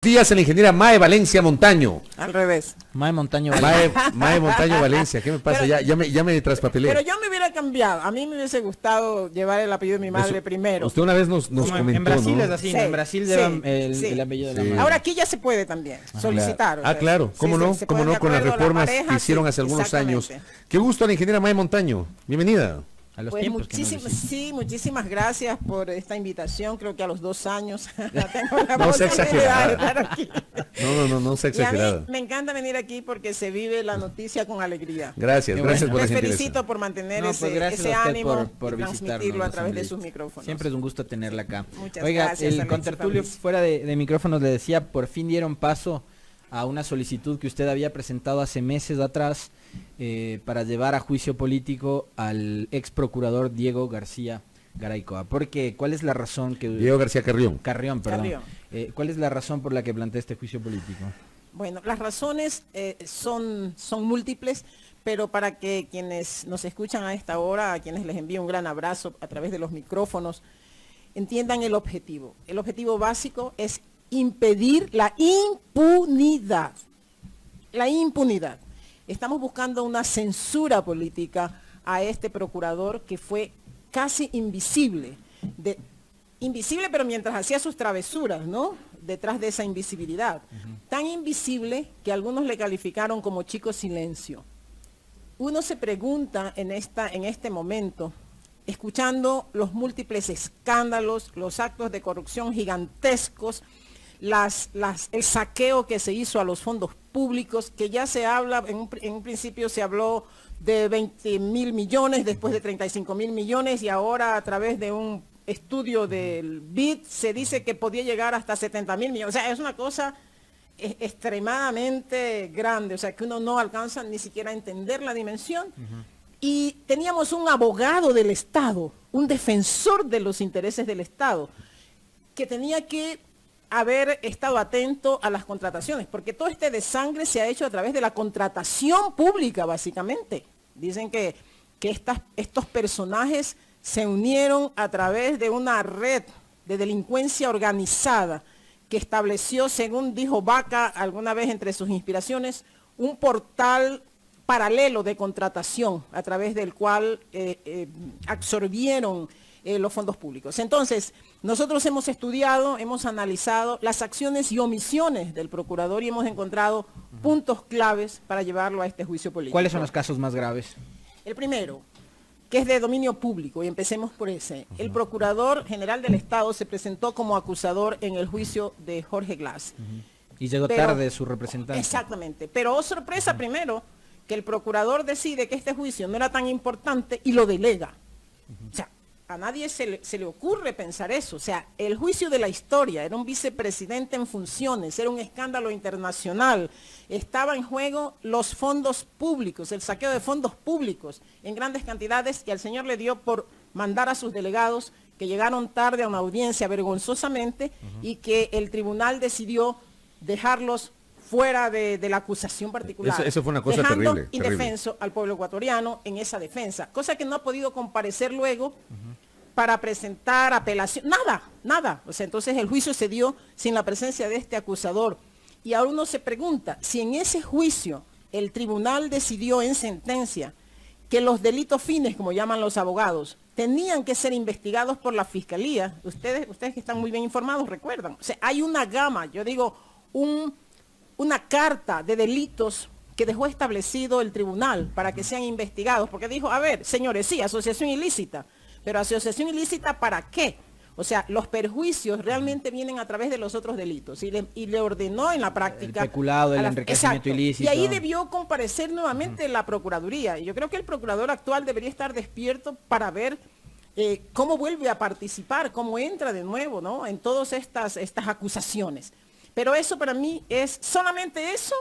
días a la ingeniera Mae Valencia Montaño. Al revés. Mae Montaño Valencia. Mae Montaño Valencia, ¿qué me pasa? Pero, ya me traspapelé. Pero yo me hubiera cambiado. A mí me hubiese gustado llevar el apellido de mi madre primero. Usted una vez nos comentó, en Brasil, ¿no? es así, Sí, en Brasil sí, llevan sí. el apellido de la Sí. madre. Ahora aquí ya se puede también solicitar. Claro, cómo no, se cómo ponen no, de con las acuerdo reformas pareja, que hicieron sí, hace algunos años. exactamente. Qué gusto a la ingeniera Mae Montaño, bienvenida. A los Pues tiempos que nos muchísimas, hicimos. sí, muchísimas gracias por esta invitación. Creo que a los 2 años ya tengo la No sea posibilidad de exagerada. estar aquí. No sea Y a exagerada. mí me encanta venir aquí porque se vive la noticia con alegría. Gracias Qué por bueno. la Les gentileza. felicito por mantener No, pues ese gracias a usted ánimo por y visitarnos, transmitirlo a los través de sus asambleístas. micrófonos. Siempre es un gusto tenerla acá. Muchas Oiga, gracias, el Alexis contertulio Fabriz. fuera de micrófonos le decía, por fin dieron paso a una solicitud que usted había presentado hace meses atrás para llevar a juicio político al ex procurador Diego García Garaycoa. Porque, ¿cuál es la razón que... Diego García Carrión. Carrión, perdón. Carrión. ¿Cuál es la razón por la que plantea este juicio político? Bueno, las razones son múltiples, pero para que quienes nos escuchan a esta hora, a quienes les envío un gran abrazo a través de los micrófonos, entiendan el objetivo. El objetivo básico es impedir la impunidad. La impunidad. Estamos buscando una censura política a este procurador que fue casi invisible. Invisible, pero mientras hacía sus travesuras, ¿no? Detrás de esa invisibilidad. Tan invisible que algunos le calificaron como chico silencio. Uno se pregunta en este momento, escuchando los múltiples escándalos, los actos de corrupción gigantescos, el saqueo que se hizo a los fondos públicos, que ya se habla, en un principio se habló de 20.000 millones, después de 35.000 millones, y ahora a través de un estudio del BID se dice que podía llegar hasta 70.000 millones. O sea, es una cosa extremadamente grande, o sea, que uno no alcanza ni siquiera a entender la dimensión. Y teníamos un abogado del Estado, un defensor de los intereses del Estado, que tenía que haber estado atento a las contrataciones, porque todo este desangre se ha hecho a través de la contratación pública, básicamente. Dicen que estos personajes se unieron a través de una red de delincuencia organizada que estableció, según dijo Vaca alguna vez entre sus inspiraciones, un portal paralelo de contratación a través del cual absorbieron los fondos públicos. Entonces, nosotros hemos estudiado, hemos analizado las acciones y omisiones del procurador y hemos encontrado puntos claves para llevarlo a este juicio político. ¿Cuáles son los casos más graves? El primero, que es de dominio público, y empecemos por ese. El Procurador General del Estado se presentó como acusador en el juicio de Jorge Glass. Y llegó tarde su representante. Exactamente, pero oh sorpresa primero, que el procurador decide que este juicio no era tan importante y lo delega. O sea, a nadie se le ocurre pensar eso. O sea, el juicio de la historia, era un vicepresidente en funciones, era un escándalo internacional, estaba en juego los fondos públicos, el saqueo de fondos públicos en grandes cantidades, y al señor le dio por mandar a sus delegados que llegaron tarde a una audiencia vergonzosamente y que el tribunal decidió dejarlos fuera de la acusación particular. Eso fue una cosa dejando terrible. indefenso al pueblo ecuatoriano en esa defensa, cosa que no ha podido comparecer luego para presentar apelación, nada. O sea, entonces el juicio se dio sin la presencia de este acusador. Y ahora uno se pregunta, si en ese juicio el tribunal decidió en sentencia que los delitos fines, como llaman los abogados, tenían que ser investigados por la fiscalía, ustedes que están muy bien informados recuerdan. O sea, hay una gama, yo digo, una carta de delitos que dejó establecido el tribunal para que sean investigados, porque dijo, a ver, señores, sí, asociación ilícita, pero asociación ilícita ¿para qué? O sea, los perjuicios realmente vienen a través de los otros delitos y le ordenó en la práctica... El peculado, el enriquecimiento ilícito. Y ahí debió comparecer nuevamente la Procuraduría. Y yo creo que el procurador actual debería estar despierto para ver cómo vuelve a participar, cómo entra de nuevo, ¿no?, en todas estas acusaciones. Pero eso para mí es, solamente eso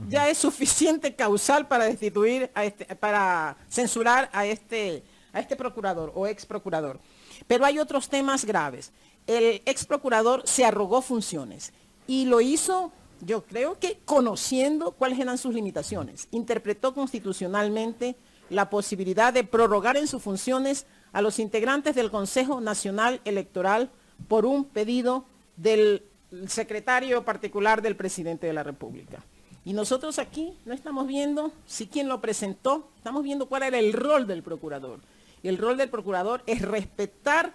ya es suficiente causal para destituir, para censurar a este procurador o ex procurador. Pero hay otros temas graves. El ex procurador se arrogó funciones y lo hizo, yo creo que conociendo cuáles eran sus limitaciones. Interpretó constitucionalmente la posibilidad de prorrogar en sus funciones a los integrantes del Consejo Nacional Electoral por un pedido del el secretario particular del presidente de la República. Y nosotros aquí no estamos viendo si quién lo presentó, estamos viendo cuál era el rol del procurador. Y el rol del procurador es respetar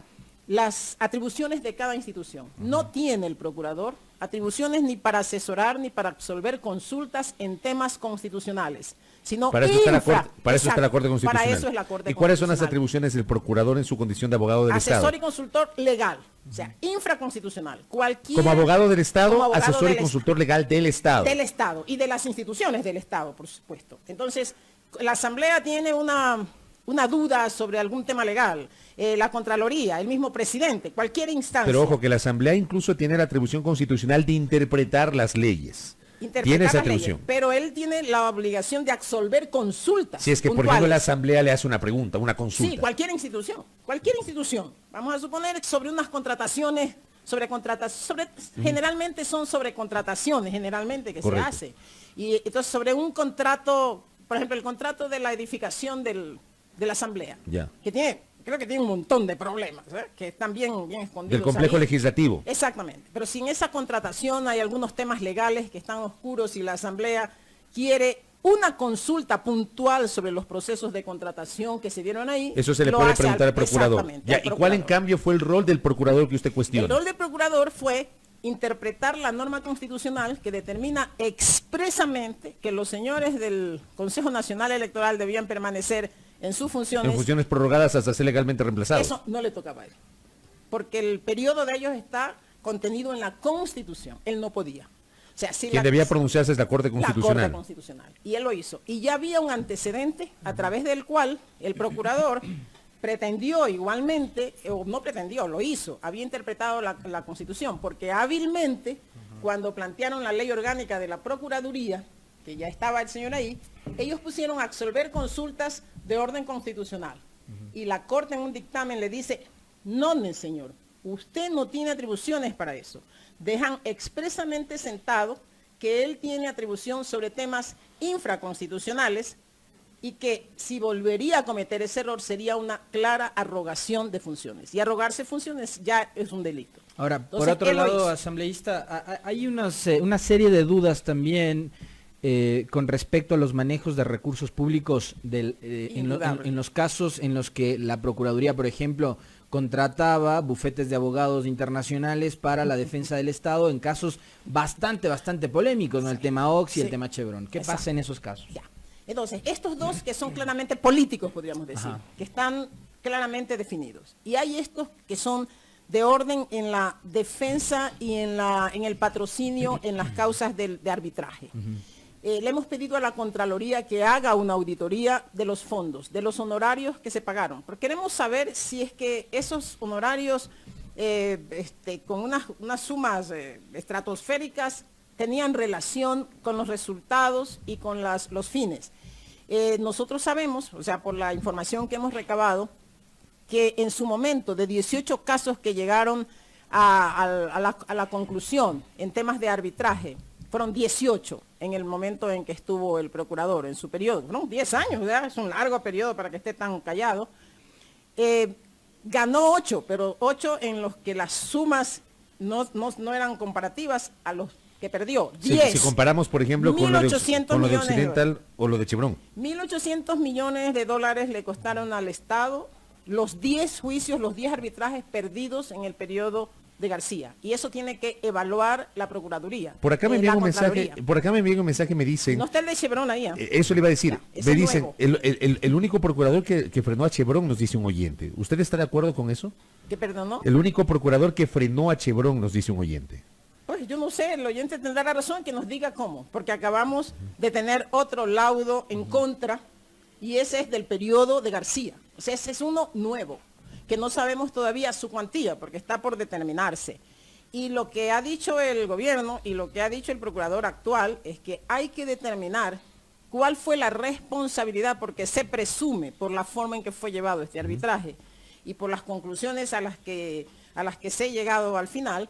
las atribuciones de cada institución. No tiene el procurador atribuciones ni para asesorar ni para absolver consultas en temas constitucionales, sino para eso está la Corte, para eso está la Corte Constitucional. Para eso es la Corte ¿Y cuáles son las Constitucional? atribuciones del procurador en su condición de abogado del Estado? Asesor y consultor legal, o sea, infraconstitucional. Como abogado del Estado, como abogado asesor y del consultor legal del Estado. Del Estado y de las instituciones del Estado, por supuesto. Entonces, la Asamblea tiene una duda sobre algún tema legal, la Contraloría, el mismo presidente, cualquier instancia. Pero ojo, que la Asamblea incluso tiene la atribución constitucional de interpretar las leyes. Tiene esa atribución. Pero él tiene la obligación de absolver consultas. Si es que, por ejemplo, la Asamblea le hace una pregunta, una consulta. Sí, cualquier institución. Vamos a suponer sobre unas contrataciones, generalmente son sobre contrataciones, generalmente que Correcto. se hace. Y entonces sobre un contrato, por ejemplo, el contrato de la edificación de la Asamblea, Ya. que creo que tiene un montón de problemas, que están bien escondidos. Del complejo ahí. legislativo. Exactamente, pero si en esa contratación hay algunos temas legales que están oscuros y la Asamblea quiere una consulta puntual sobre los procesos de contratación que se dieron ahí. Eso se le lo puede hace preguntar al procurador. exactamente, Ya, al ¿y cuál en procurador. cambio fue el rol del procurador que usted El cuestiona? rol del procurador fue interpretar la norma constitucional que determina expresamente que los señores del Consejo Nacional Electoral debían permanecer en sus funciones. En funciones prorrogadas hasta ser legalmente reemplazados. Eso no le tocaba a él, porque el periodo de ellos está contenido en la Constitución. Él no podía. O sea, si Quien debía pronunciarse es la Corte La Constitucional. Corte Constitucional. Y él lo hizo. Y ya había un antecedente a través del cual el procurador pretendió igualmente, o no pretendió, lo hizo, había interpretado la Constitución, porque hábilmente, cuando plantearon la ley orgánica de la Procuraduría, que ya estaba el señor ahí, ellos pusieron a absolver consultas de orden constitucional. Y la Corte en un dictamen le dice, no, señor, usted no tiene atribuciones para eso. Dejan expresamente sentado que él tiene atribución sobre temas infraconstitucionales y que si volvería a cometer ese error sería una clara arrogación de funciones. Y arrogarse funciones ya es un delito. Ahora, Entonces, por otro él lo lado, hizo. asambleísta, hay una serie de dudas también con respecto a los manejos de recursos públicos en los casos en los que la Procuraduría, por ejemplo, contrataba bufetes de abogados internacionales para la defensa del Estado en casos bastante polémicos, ¿no? El tema Ox y el Sí. tema Chevron. ¿Qué Exacto. pasa en esos casos? Ya. Entonces, estos dos que son claramente políticos, podríamos decir, Ajá. que están claramente definidos. Y hay estos que son de orden en la defensa y en el patrocinio en las causas de arbitraje. Le hemos pedido a la Contraloría que haga una auditoría de los fondos, de los honorarios que se pagaron. Porque queremos saber si es que esos honorarios con unas sumas estratosféricas tenían relación con los resultados y con los fines. Nosotros sabemos, o sea, por la información que hemos recabado, que en su momento de 18 casos que llegaron a la conclusión en temas de arbitraje, fueron 18 en el momento en que estuvo el procurador, en su periodo, ¿no? 10 años, ¿verdad? Es un largo periodo para que esté tan callado. Ganó 8, pero 8 en los que las sumas no eran comparativas a los que perdió. 10. Si comparamos, por ejemplo, con lo de 1.800 millones de Occidental o lo de Chevron. 1.800 millones de dólares le costaron al Estado los 10 juicios, los 10 arbitrajes perdidos en el periodo de García. Y eso tiene que evaluar la Procuraduría. Por acá me la envían un mensaje, Contraloría. me dicen, No está el de Chevron ahí. eso le iba a decir, Ya, ese me es dicen, nuevo. el único procurador que frenó a Chevron, nos dice un oyente. ¿Usted está de acuerdo con eso? ¿Que perdonó? El único procurador que frenó a Chevron, nos dice un oyente. Pues yo no sé, el oyente tendrá la razón que nos diga cómo. Porque acabamos de tener otro laudo en contra y ese es del periodo de García. O sea, ese es uno nuevo, que no sabemos todavía su cuantía porque está por determinarse. Y lo que ha dicho el gobierno y lo que ha dicho el procurador actual es que hay que determinar cuál fue la responsabilidad, porque se presume por la forma en que fue llevado este arbitraje y por las conclusiones a las que se ha llegado al final,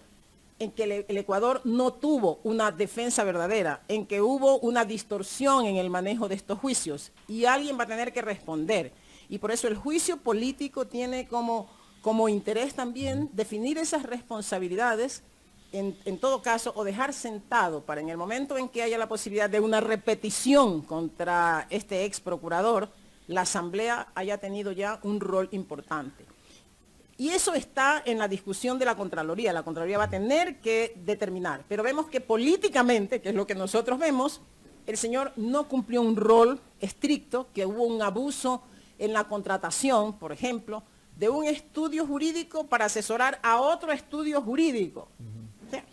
en que el Ecuador no tuvo una defensa verdadera, en que hubo una distorsión en el manejo de estos juicios y alguien va a tener que responder. Y por eso el juicio político tiene como interés también definir esas responsabilidades en todo caso, o dejar sentado para en el momento en que haya la posibilidad de una repetición contra este ex procurador, la Asamblea haya tenido ya un rol importante. Y eso está en la discusión de la Contraloría. La Contraloría va a tener que determinar. Pero vemos que políticamente, que es lo que nosotros vemos, el señor no cumplió un rol estricto, que hubo un abuso en la contratación, por ejemplo, de un estudio jurídico para asesorar a otro estudio jurídico. O sea,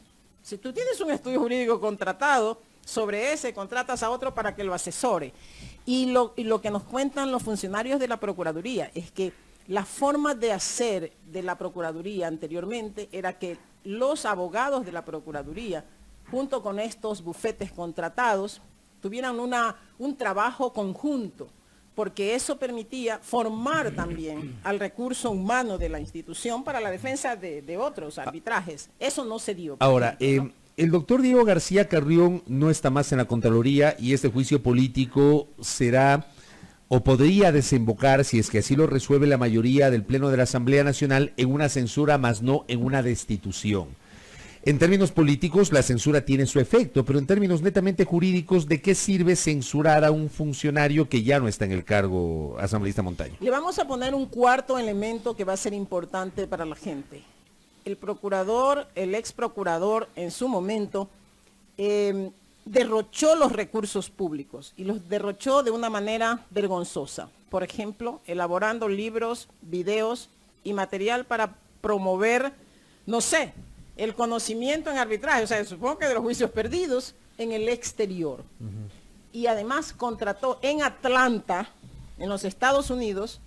si tú tienes un estudio jurídico contratado, sobre ese contratas a otro para que lo asesore. Y lo que nos cuentan los funcionarios de la Procuraduría es que la forma de hacer de la Procuraduría anteriormente era que los abogados de la Procuraduría, junto con estos bufetes contratados, tuvieran un trabajo conjunto, porque eso permitía formar también al recurso humano de la institución para la defensa de otros arbitrajes. Eso no se dio. Ahora, ¿no? el doctor Diego García Carrión no está más en la Contraloría y este juicio político será o podría desembocar, si es que así lo resuelve la mayoría del Pleno de la Asamblea Nacional, en una censura, más no en una destitución. En términos políticos, la censura tiene su efecto, pero en términos netamente jurídicos, ¿de qué sirve censurar a un funcionario que ya no está en el cargo, asambleísta Montaño? Le vamos a poner un cuarto elemento que va a ser importante para la gente. El procurador, el ex procurador, en su momento, derrochó los recursos públicos y los derrochó de una manera vergonzosa. Por ejemplo, elaborando libros, videos y material para promover, no sé, el conocimiento en arbitraje, o sea, supongo que de los juicios perdidos en el exterior. Y además contrató en Atlanta, en los Estados Unidos,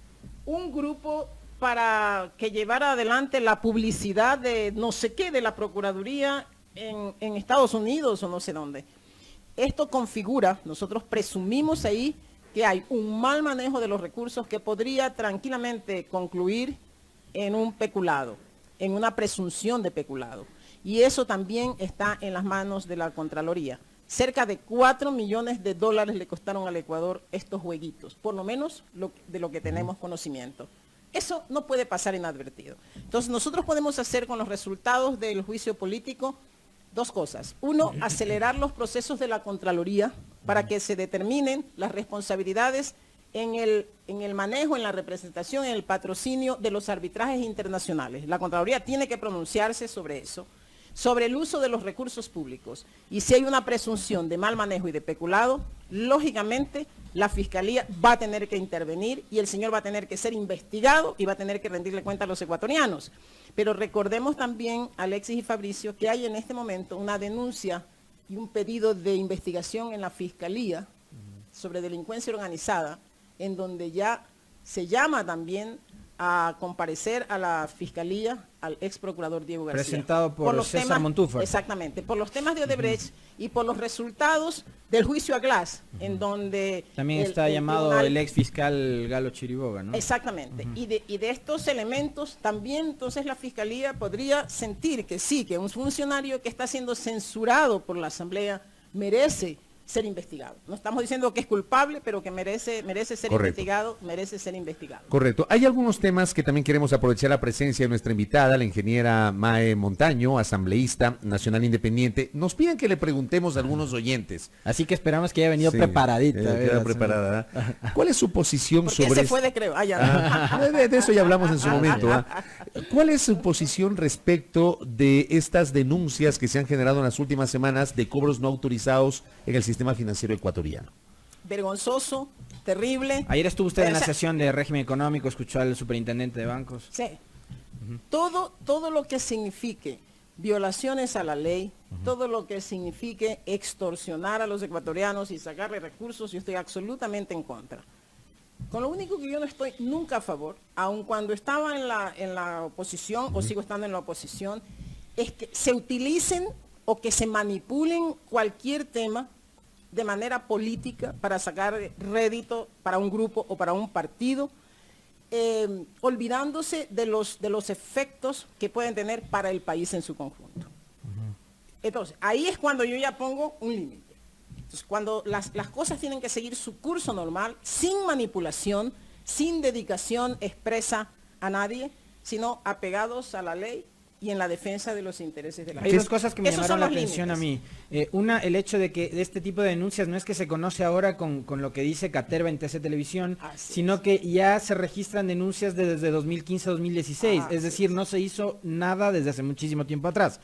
un grupo para que llevara adelante la publicidad de no sé qué, de la Procuraduría en Estados Unidos o no sé dónde. Esto configura, nosotros presumimos ahí que hay un mal manejo de los recursos que podría tranquilamente concluir en un peculado, en una presunción de peculado. Y eso también está en las manos de la Contraloría. Cerca de $4 millones le costaron al Ecuador estos jueguitos, por lo menos de lo que tenemos conocimiento. Eso no puede pasar inadvertido. Entonces nosotros podemos hacer con los resultados del juicio político dos cosas. Uno, acelerar los procesos de la Contraloría para que se determinen las responsabilidades en el manejo, en la representación, en el patrocinio de los arbitrajes internacionales. La Contraloría tiene que pronunciarse sobre eso, sobre el uso de los recursos públicos. Y si hay una presunción de mal manejo y de peculado, lógicamente la Fiscalía va a tener que intervenir y el señor va a tener que ser investigado y va a tener que rendirle cuenta a los ecuatorianos. Pero recordemos también, Alexis y Fabricio, que hay en este momento una denuncia y un pedido de investigación en la Fiscalía sobre delincuencia organizada, en donde ya se llama también a comparecer a la Fiscalía al ex procurador Diego García. Presentado por los César temas, Montúfar. Exactamente, por los temas de Odebrecht y por los resultados del juicio a Glass, en donde... También está llamado tribunal, el ex fiscal Galo Chiriboga, ¿no? Exactamente, y de estos elementos también entonces la Fiscalía podría sentir que sí, que un funcionario que está siendo censurado por la Asamblea merece ser investigado. No estamos diciendo que es culpable, pero que merece ser investigado, merece ser investigado. Correcto. Hay algunos temas que también queremos aprovechar la presencia de nuestra invitada, la ingeniera Mae Montaño, asambleísta nacional independiente. Nos piden que le preguntemos a algunos oyentes. Así que esperamos que haya venido preparadita. Preparada. ¿Cuál es su posición sobre... se fue de creo. De eso ya hablamos en su momento. ¿Cuál es su posición respecto de estas denuncias que se han generado en las últimas semanas de cobros no autorizados en el sistema financiero ecuatoriano? Vergonzoso, terrible. Ayer estuvo usted en la sesión de régimen económico, escuchó al superintendente de bancos. Sí. Todo lo que signifique violaciones a la ley, todo lo que signifique extorsionar a los ecuatorianos y sacarle recursos, yo estoy absolutamente en contra. Con lo único que yo no estoy nunca a favor, aun cuando estaba en la oposición o sigo estando en la oposición, es que se utilicen o que se manipulen cualquier tema de manera política para sacar rédito para un grupo o para un partido, olvidándose de los efectos que pueden tener para el país en su conjunto. Entonces, ahí es cuando yo ya pongo un límite. Entonces, cuando las cosas tienen que seguir su curso normal, sin manipulación, sin dedicación expresa a nadie, sino apegados a la ley y en la defensa de los intereses de la Hay gente. dos cosas que me Esos llamaron son la los atención límites. a mí. Una, el hecho de que de este tipo de denuncias no es que se conoce ahora con lo que dice Caterva en TC Televisión, Así sino es. que ya se registran denuncias desde 2015 a 2016. Así Es decir, es. no se hizo nada desde hace muchísimo tiempo atrás.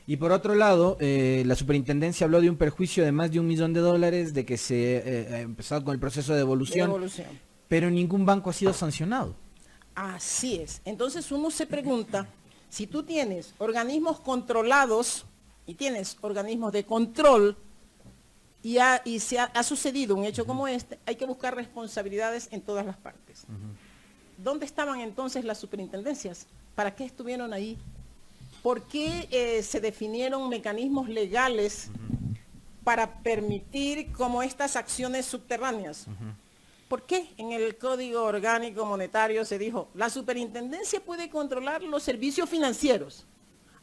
Y por otro lado, la superintendencia habló de un perjuicio de más de $1 millón, de que se ha empezado con el proceso de devolución, Devolución. pero ningún banco ha sido sancionado. Así es. Entonces uno se pregunta, si tú tienes organismos controlados y tienes organismos de control y se ha sucedido un hecho como este, hay que buscar responsabilidades en todas las partes. ¿Dónde estaban entonces las superintendencias? ¿Para qué estuvieron ahí? ¿Por qué se definieron mecanismos legales para permitir como estas acciones subterráneas? ¿Por qué en el Código Orgánico Monetario se dijo, la superintendencia puede controlar los servicios financieros,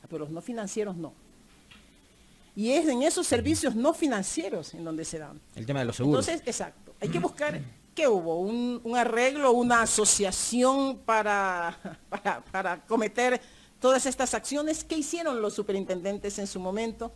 pero los no financieros no? Y es en esos servicios no financieros en donde se dan. El tema de los seguros. Entonces, exacto, hay que buscar, ¿qué hubo? Un arreglo, una asociación para cometer todas estas acciones. ¿Qué hicieron los superintendentes en su momento?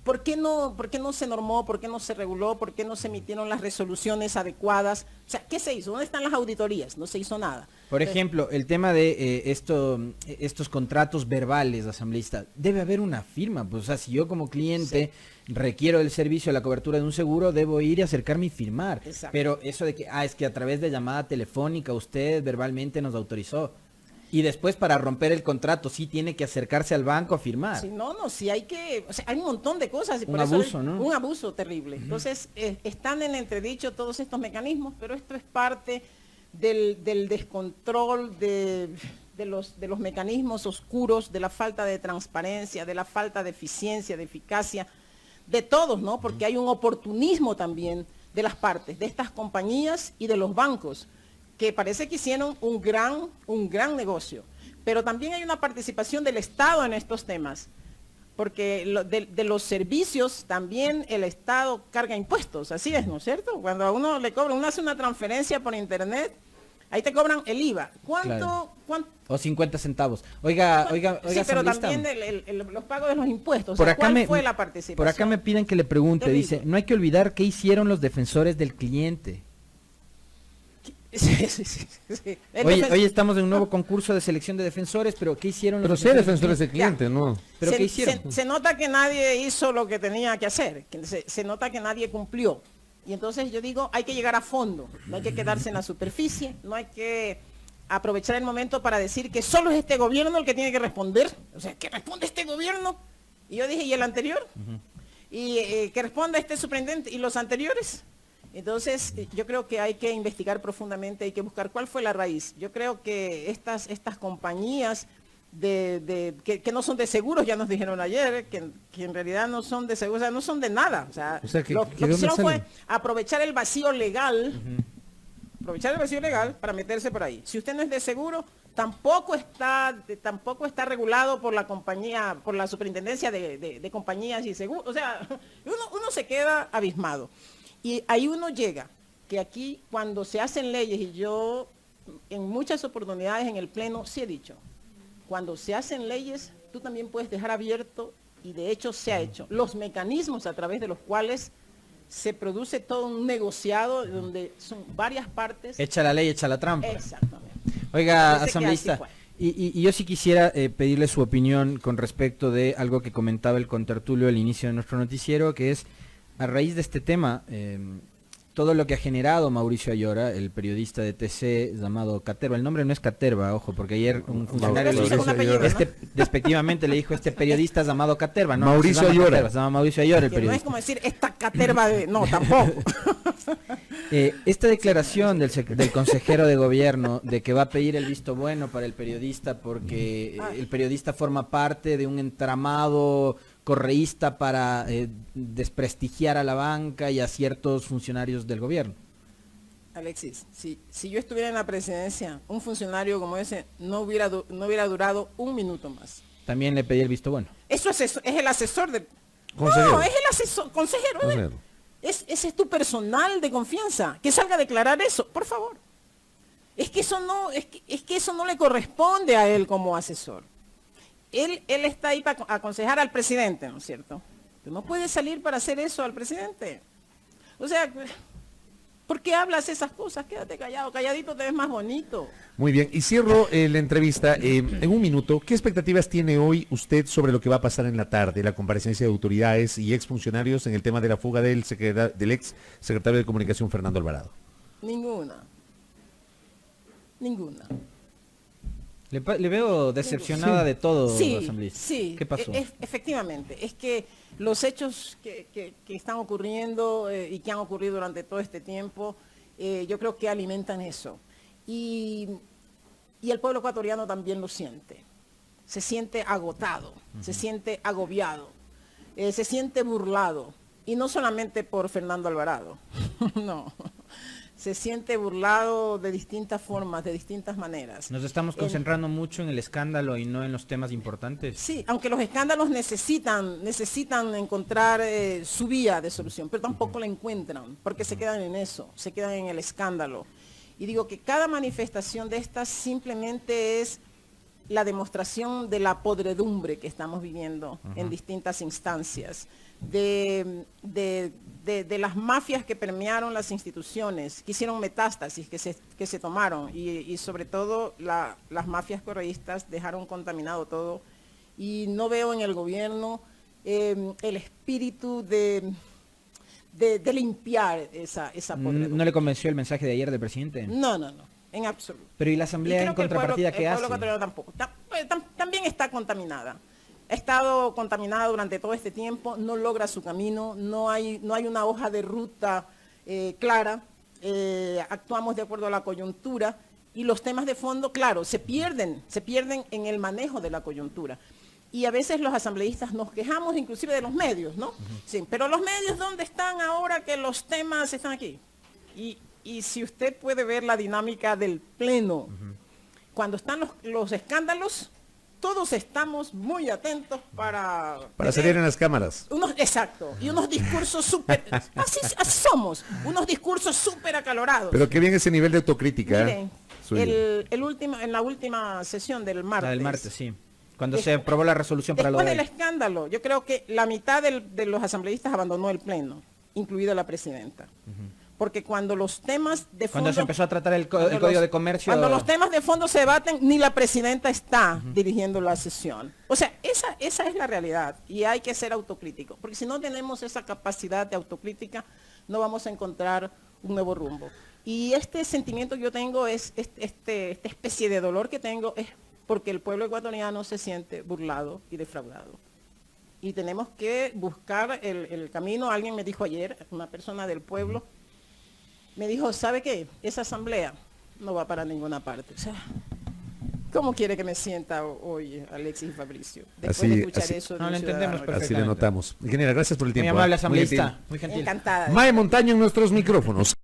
¿Por qué no se normó? ¿Por qué no se reguló? ¿Por qué no se emitieron las resoluciones adecuadas? O sea, ¿qué se hizo? ¿Dónde están las auditorías? No se hizo nada. Por ejemplo, el tema de estos contratos verbales, asambleísta, debe haber una firma. Pues, o sea, si yo como cliente requiero el servicio de la cobertura de un seguro, debo ir y acercarme y firmar. Exacto. Pero eso de que, es que a través de llamada telefónica usted verbalmente nos autorizó. Y después para romper el contrato sí tiene que acercarse al banco a firmar. Si no, si hay que, o sea, hay un montón de cosas. Y Un por eso abuso, ¿no? Un abuso terrible. Entonces, están en entredicho todos estos mecanismos, pero esto es parte del descontrol de los mecanismos oscuros, de la falta de transparencia, de la falta de eficiencia, de eficacia, de todos, ¿no? Porque hay un oportunismo también de las partes, de estas compañías y de los bancos, que parece que hicieron un gran negocio. Pero también hay una participación del Estado en estos temas, porque de los servicios también el Estado carga impuestos, así es, ¿no es cierto? Cuando a uno le cobran, uno hace una transferencia por internet, ahí te cobran el IVA. Claro. ¿Cuánto? O 50 centavos. Oiga, Sí, pero asambleísta, también los pagos de los impuestos. por O sea, acá ¿cuál fue la participación? Por acá me piden que le pregunte, Terrible. dice, no hay que olvidar qué hicieron los defensores del cliente. Sí. Hoy estamos en un nuevo concurso de selección de defensores, pero ¿qué hicieron los Pero sí hay defensores del de cliente, ¿no? ¿Pero se, qué hicieron? Se nota que nadie hizo lo que tenía que hacer, que se nota que nadie cumplió. Y entonces yo digo, hay que llegar a fondo, no hay que quedarse en la superficie, no hay que aprovechar el momento para decir que solo es este gobierno el que tiene que responder. O sea, ¿que responde este gobierno? Y yo dije, ¿y el anterior? Y que responda este superintendente, ¿y los anteriores? Entonces, yo creo que hay que investigar profundamente, hay que buscar cuál fue la raíz. Yo creo que estas compañías que no son de seguros, ya nos dijeron ayer, que en realidad no son de seguros, o sea, no son de nada. O sea, lo que hicieron fue aprovechar el vacío legal, para meterse por ahí. Si usted no es de seguro, tampoco está regulado por la compañía, por la superintendencia de compañías y seguros. O sea, uno se queda abismado. Y ahí uno llega, que aquí cuando se hacen leyes, y yo en muchas oportunidades en el Pleno sí he dicho, cuando se hacen leyes, tú también puedes dejar abierto, y de hecho se ha hecho, los mecanismos a través de los cuales se produce todo un negociado donde son varias partes. Echa la ley, echa la trampa. Exactamente. Oiga, Parece que asambleísta, así fue. y yo sí quisiera pedirle su opinión con respecto de algo que comentaba el contertulio al inicio de nuestro noticiero, que es, a raíz de este tema, todo lo que ha generado Mauricio Ayora, el periodista de TC llamado Caterva. El nombre no es Caterva, ojo, porque ayer un funcionario le dijo, despectivamente le dijo, este periodista llamado Caterva. No, Mauricio no se llama Ayora. Caterva, se llama Mauricio Ayora, el Que no es periodista. como decir, esta caterva de... No, tampoco. Esta declaración del consejero de gobierno de que va a pedir el visto bueno para el periodista porque el periodista forma parte de un entramado correísta para desprestigiar a la banca y a ciertos funcionarios del gobierno. Alexis, si yo estuviera en la presidencia, un funcionario como ese no hubiera durado un minuto más. También le pedí el visto bueno. Eso es el asesor del... Consejero. No, es el asesor, consejero. Consejero. Ese es tu personal de confianza. Que salga a declarar eso, por favor. Es que eso no le corresponde a él como asesor. él está ahí para aconsejar al presidente, ¿no es cierto? Tú no puedes salir para hacer eso al presidente. O sea, ¿por qué hablas esas cosas? Quédate callado, calladito te ves más bonito. Muy bien, y cierro la entrevista en un minuto. ¿Qué expectativas tiene hoy usted sobre lo que va a pasar en la tarde, la comparecencia de autoridades y exfuncionarios en el tema de la fuga del ex secretario de Comunicación, Fernando Alvarado? Ninguna. Ninguna. Le veo decepcionada de todo, Sí, asambleísta. sí. ¿Qué pasó? Efectivamente, es que los hechos que están ocurriendo y que han ocurrido durante todo este tiempo, yo creo que alimentan eso. Y el pueblo ecuatoriano también lo siente. Se siente agotado, se siente agobiado, se siente burlado. Y no solamente por Fernando Alvarado, no. Se siente burlado de distintas formas, de distintas maneras. Nos estamos concentrando mucho en el escándalo y no en los temas importantes. Sí, aunque los escándalos necesitan encontrar su vía de solución, pero tampoco la encuentran, porque se quedan en eso, se quedan en el escándalo. Y digo que cada manifestación de estas simplemente es la demostración de la podredumbre que estamos viviendo en distintas instancias, de las mafias que permearon las instituciones, que hicieron metástasis, que se tomaron, y sobre todo las mafias correístas dejaron contaminado todo, y no veo en el gobierno el espíritu de limpiar esa podredumbre. ¿No le convenció el mensaje de ayer del presidente? No, en absoluto. Pero ¿y la asamblea en contrapartida qué hace? El pueblo ecuatoriano tampoco. También está contaminada. Ha estado contaminada durante todo este tiempo, no logra su camino, no hay una hoja de ruta clara, actuamos de acuerdo a la coyuntura y los temas de fondo, claro, se pierden en el manejo de la coyuntura. Y a veces los asambleístas nos quejamos inclusive de los medios, ¿no? Sí, pero los medios, ¿dónde están ahora que los temas están aquí? Y si usted puede ver la dinámica del pleno, cuando están los escándalos, todos estamos muy atentos para salir en las cámaras. Exacto, y unos discursos súper, así somos, unos discursos súper acalorados. Pero qué bien ese nivel de autocrítica. Miren, en la última sesión del martes. La del martes, sí. Cuando se aprobó la resolución para lo después del escándalo, yo creo que la mitad de los asambleístas abandonó el pleno, incluida la presidenta. Porque cuando los temas de fondo... Cuando se empezó a tratar el Código de Comercio... Cuando los temas de fondo se debaten, ni la presidenta está dirigiendo la sesión. O sea, esa es la realidad y hay que ser autocrítico. Porque si no tenemos esa capacidad de autocrítica, no vamos a encontrar un nuevo rumbo. Y este sentimiento que yo tengo, esta especie de dolor que tengo, es porque el pueblo ecuatoriano se siente burlado y defraudado. Y tenemos que buscar el camino. Alguien me dijo ayer, una persona del pueblo, me dijo, ¿sabe qué? Esa asamblea no va para ninguna parte. O sea, ¿cómo quiere que me sienta hoy Alexis y Fabricio? Después de escuchar eso. No, lo entendemos perfectamente. Así le notamos. Ingeniera, gracias por el tiempo. Muy amable asambleísta, muy gentil. Encantada. Mae Montaño en nuestros micrófonos.